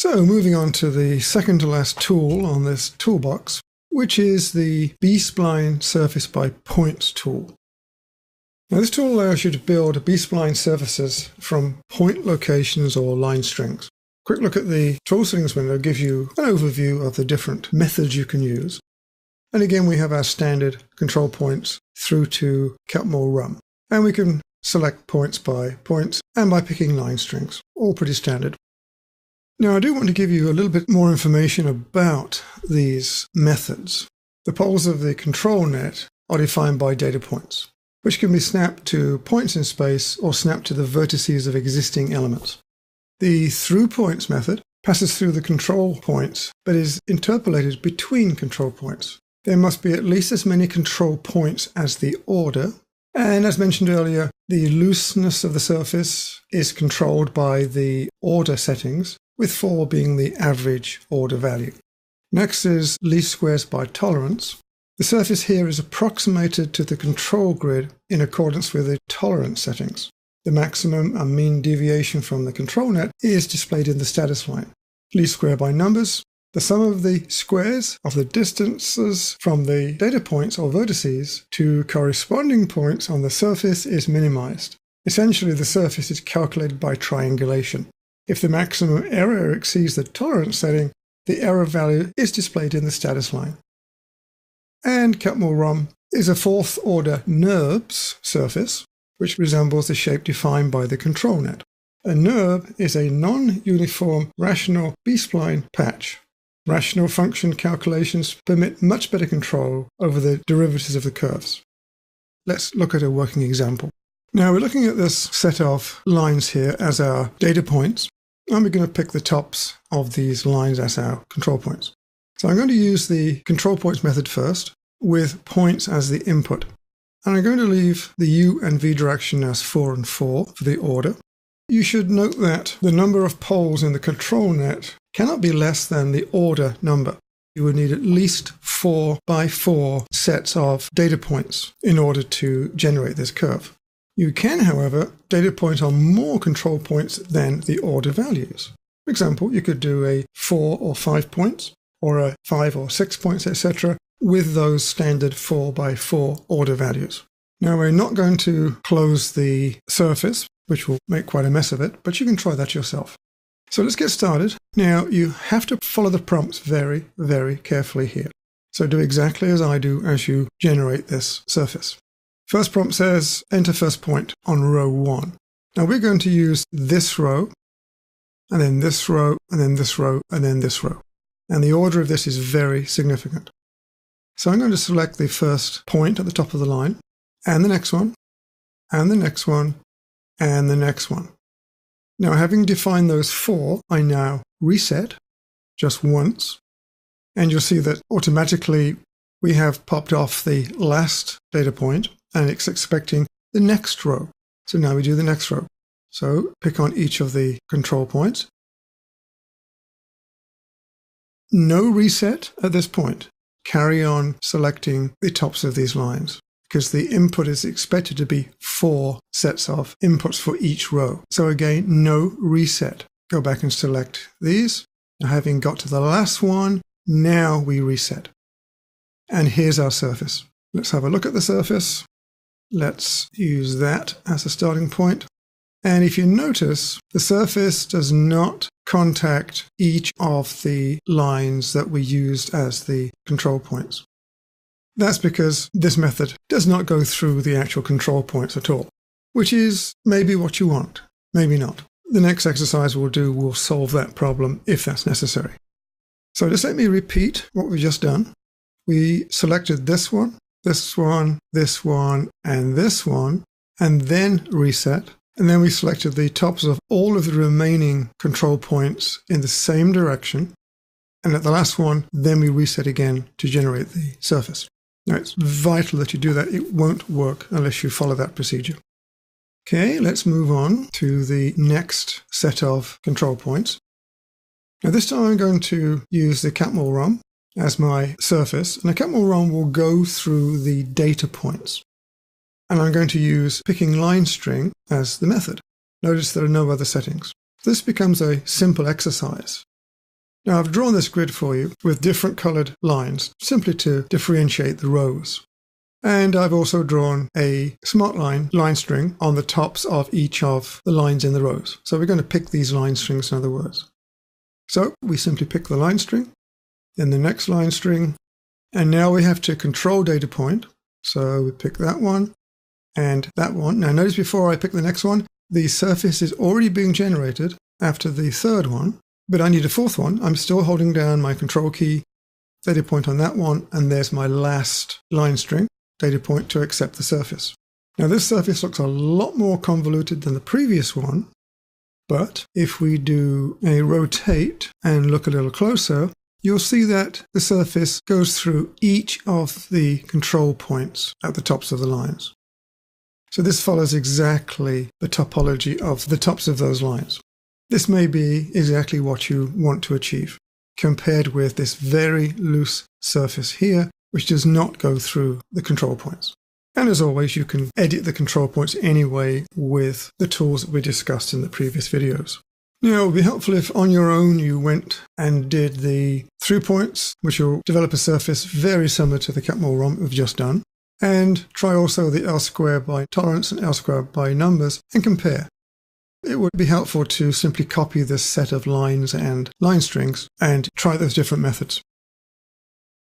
So moving on to the second to last tool on this toolbox, which is the B-spline surface by points tool. Now this tool allows you to build B-spline surfaces from point locations or line strings. Quick look at the tool settings window gives you an overview of the different methods you can use. And again, we have our standard control points through to cut more run. And we can select points by points and by picking line strings, all pretty standard. Now I do want to give you a little bit more information about these methods. The poles of the control net are defined by data points, which can be snapped to points in space or snapped to the vertices of existing elements. The through points method passes through the control points, but is interpolated between control points. There must be at least as many control points as the order, and as mentioned earlier, the looseness of the surface is controlled by the order settings, with 4 being the average order value. Next is least squares by tolerance. The surface here is approximated to the control grid in accordance with the tolerance settings. The maximum and mean deviation from the control net is displayed in the status line. Least square by numbers. The sum of the squares of the distances from the data points or vertices to corresponding points on the surface is minimized. Essentially, the surface is calculated by triangulation. If the maximum error exceeds the tolerance setting, the error value is displayed in the status line. And cut more run is a fourth order NURBS surface, which resembles the shape defined by the control net. A NURB is a non-uniform rational B-spline patch. Rational function calculations permit much better control over the derivatives of the curves. Let's look at a working example. Now we're looking at this set of lines here as our data points, and we're going to pick the tops of these lines as our control points. So I'm going to use the control points method first, with points as the input. And I'm going to leave the U and V direction as 4 and 4 for the order. You should note that the number of poles in the control net cannot be less than the order number. You would need at least 4 by 4 sets of data points in order to generate this curve. You can, however, data point on more control points than the order values. For example, you could do a 4 or 5 points, or a 5 or 6 points, etc., with those standard 4 by 4 order values. Now we're not going to close the surface, which will make quite a mess of it, but you can try that yourself. So let's get started. Now you have to follow the prompts very, very carefully here. So do exactly as I do as you generate this surface. First prompt says, enter first point on row 1. Now we're going to use this row, and then this row, and then this row, and then this row. And the order of this is very significant. So I'm going to select the first point at the top of the line, and the next one, and the next one, and the next one. Now, having defined those 4, I now reset just once, and you'll see that automatically we have popped off the last data point, and it's expecting the next row. So now we do the next row. So pick on each of the control points. No reset at this point. Carry on selecting the tops of these lines, because the input is expected to be 4 sets of inputs for each row. So again, no reset. Go back and select these. Now, having got to the last one, now we reset. And here's our surface. Let's have a look at the surface. Let's use that as a starting point. And if you notice, the surface does not contact each of the lines that we used as the control points. That's because this method does not go through the actual control points at all, which is maybe what you want, maybe not. The next exercise we'll do will solve that problem if that's necessary. So just let me repeat what we've just done. We selected this one, this one, this one, and this one, and then reset. And then we selected the tops of all of the remaining control points in the same direction. And at the last one, then we reset again to generate the surface. Now, it's vital that you do that. It won't work unless you follow that procedure. Okay, let's move on to the next set of control points. Now, this time I'm going to use the Catmull ROM as my surface, and the Catmull ROM will go through the data points. And I'm going to use picking line string as the method. Notice there are no other settings. This becomes a simple exercise. Now I've drawn this grid for you with different coloured lines, simply to differentiate the rows. And I've also drawn a smart line string on the tops of each of the lines in the rows. So we're going to pick these line strings, in other words. So we simply pick the line string, then the next line string, and now we have to control data point. So we pick that one and that one. Now notice before I pick the next one, the surface is already being generated after the third one, but I need a fourth one. I'm still holding down my control key, data point on that one, and there's my last line string, data point to accept the surface. Now this surface looks a lot more convoluted than the previous one, but if we do a rotate and look a little closer, you'll see that the surface goes through each of the control points at the tops of the lines. So this follows exactly the topology of the tops of those lines. This may be exactly what you want to achieve, compared with this very loose surface here, which does not go through the control points. And as always, you can edit the control points anyway with the tools that we discussed in the previous videos. Now, it would be helpful if on your own you went and did the through points, which will develop a surface very similar to the Catmull ROM we've just done, and try also the L-square by tolerance and L-square by numbers and compare. It would be helpful to simply copy this set of lines and line strings and try those different methods.